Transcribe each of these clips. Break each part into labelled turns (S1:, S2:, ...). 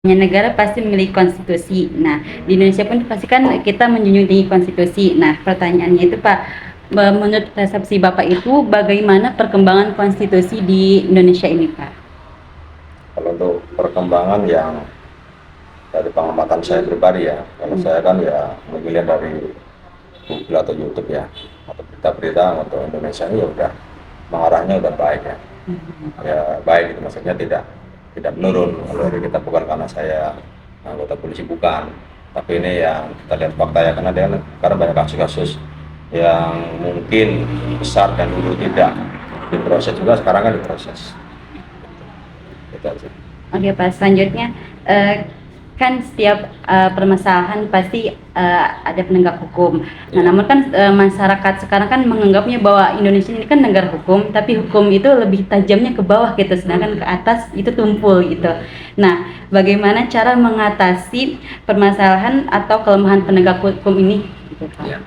S1: Negara pasti memiliki konstitusi. Nah, di Indonesia pun pasti kan kita menjunjung tinggi konstitusi. Nah, pertanyaannya itu Pak, menurut persepsi Bapak itu bagaimana perkembangan konstitusi di Indonesia ini Pak?
S2: Kalau untuk perkembangan yang dari pengamatan saya pribadi ya, kalau saya kan ya memilih dari Google atau YouTube ya, atau berita-berita untuk Indonesia ini ya udah mengarahnya udah baik ya, ya baik itu maksudnya tidak menurun. Kalau dari kita bukan karena saya anggota polisi bukan, tapi ini yang kita lihat fakta ya, karena banyak kasus-kasus yang mungkin besar dan dulu tidak diproses juga, sekarang kan diproses. Itu aja.
S1: Oke Pak, selanjutnya kan setiap permasalahan pasti ada penegak hukum. Nah, namun kan masyarakat sekarang kan menganggapnya bahwa Indonesia ini kan negara hukum, tapi hukum itu lebih tajamnya ke bawah gitu, sedangkan ke atas itu tumpul gitu. Nah, bagaimana cara mengatasi permasalahan atau kelemahan penegak hukum ini? Gitu, Pak?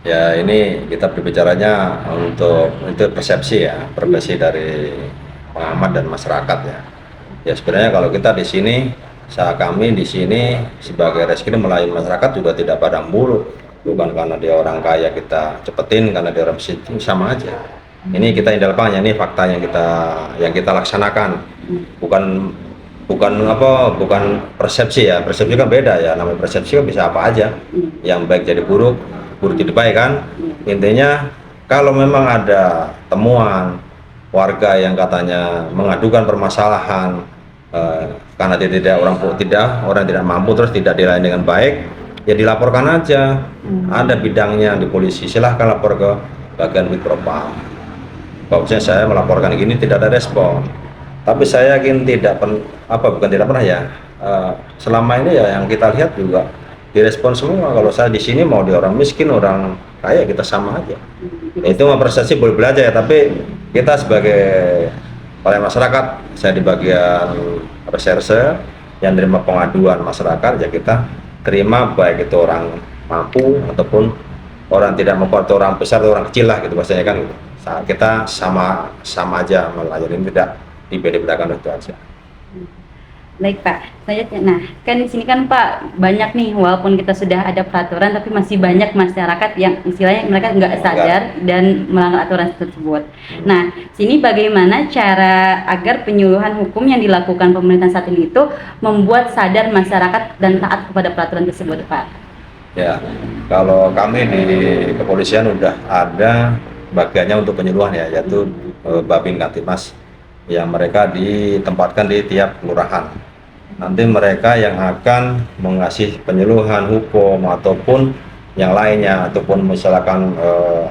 S2: Ya, ini kita berbicaranya untuk itu persepsi ya, persepsi dari pengamat dan masyarakat ya. Ya sebenarnya kalau kita di sini, kami di sini sebagai reskrim melayani masyarakat juga tidak padang bulu. Bukan karena dia orang kaya kita cepetin, karena dia orang miskin, sama aja. Ini kita indah lapangannya, ini fakta yang kita laksanakan. Bukan persepsi ya. Persepsi kan beda ya. Namanya persepsi kan bisa apa aja. Yang baik jadi buruk jadi baik kan. Intinya kalau memang ada temuan warga yang katanya mengadukan permasalahan karena dia orang tidak mampu terus tidak dilayani dengan baik, ya dilaporkan aja. Ada bidangnya di polisi, silahkan lapor ke bagian Mikropam. Bahwasanya saya melaporkan gini tidak ada respon, tapi saya yakin bukan tidak pernah ya, selama ini ya yang kita lihat juga direspon semua. Kalau saya di sini mau dia orang miskin orang kaya kita sama aja. Itu mah persepsi boleh belajar ya, tapi kita sebagai oleh masyarakat, saya di bagian reserse yang terima pengaduan masyarakat, ya kita terima baik itu orang mampu ataupun orang tidak mampu atau orang besar atau orang kecil lah gitu bahasanya kan gitu. Kita sama aja melayani, tidak dibeda-bedakan, itu aja.
S1: Baik Pak, selanjutnya, nah kan di sini kan Pak banyak nih, walaupun kita sudah ada peraturan tapi masih banyak masyarakat yang istilahnya mereka nggak sadar dan melanggar aturan tersebut. Nah, sini bagaimana cara agar penyuluhan hukum yang dilakukan pemerintah saat ini itu membuat sadar masyarakat dan taat kepada peraturan tersebut Pak?
S2: Ya, kalau kami di kepolisian udah ada bagiannya untuk penyuluhan ya, yaitu Babin Kantimas, yang mereka ditempatkan di tiap kelurahan. Nanti mereka yang akan mengasih penyuluhan hukum ataupun yang lainnya, ataupun misalkan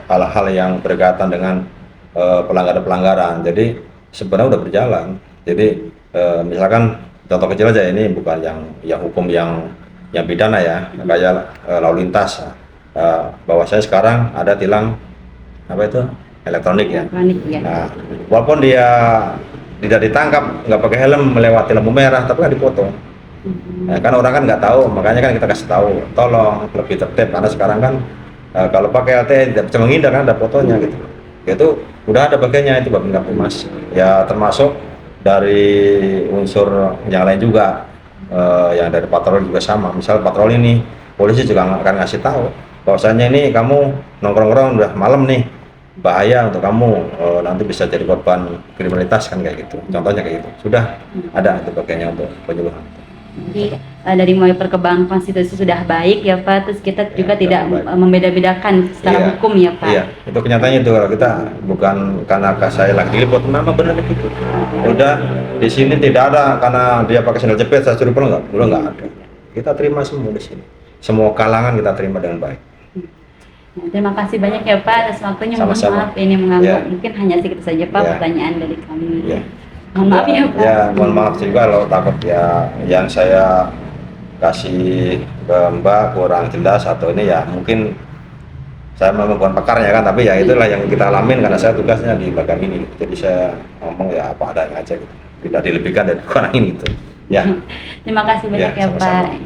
S2: hal-hal yang berkaitan dengan pelanggaran-pelanggaran. Jadi sebenarnya udah berjalan. Jadi misalkan contoh kecil aja, ini bukan yang hukum yang pidana ya, kayak lalu lintas. Bahwasanya sekarang ada tilang elektronik ya. Nah, walaupun dia tidak ditangkap, nggak pakai helm melewati lampu merah, tapi kan dipotong. Nah, kan orang kan nggak tahu, makanya kan kita kasih tahu, tolong lebih tertib, karena sekarang kan kalau pakai LTE tidak bisa menghindar kan ada fotonya gitu. Itu udah ada bagiannya, itu Babin Kamtimas. Ya termasuk dari unsur yang lain juga, yang dari patroli juga sama. Misal patroli ini, polisi juga akan ngasih tahu bahwasanya ini kamu nongkrong-nongkrong udah malam nih, bahaya untuk kamu, nanti bisa jadi korban kriminalitas kan, kayak gitu. Contohnya kayak gitu. Sudah ada itu bagiannya untuk penyuluhan.
S1: Jadi dari mulai perkembangan konstitusi sudah baik ya Pak, terus kita juga tidak membeda-bedakan secara hukum ya Pak.
S2: Iya, itu kenyataannya itu. Kalau kita bukan karena saya lagi diliput, memang benar begitu. Udah di sini tidak ada karena dia pakai sandal jepit saya suruh pulang, nggak ada. Kita terima semua di sini. Semua kalangan kita terima dengan baik.
S1: Nah, terima kasih banyak ya Pak atas waktunya. Mohon maaf ini mengganggu. Mungkin hanya sedikit saja Pak pertanyaan dari kami. Mohon maaf ya Pak.
S2: Ya, mohon maaf juga kalau takut ya yang saya kasih ke Mbak kurang jelas atau ini ya, mungkin saya memang bukan pakarnya kan, tapi ya itulah yang kita alamin karena saya tugasnya di bagian ini. Jadi saya ngomong ya apa adanya aja gitu. Tidak dilebihkan dan kurangin gitu. Ya.
S1: Terima kasih banyak ya Pak.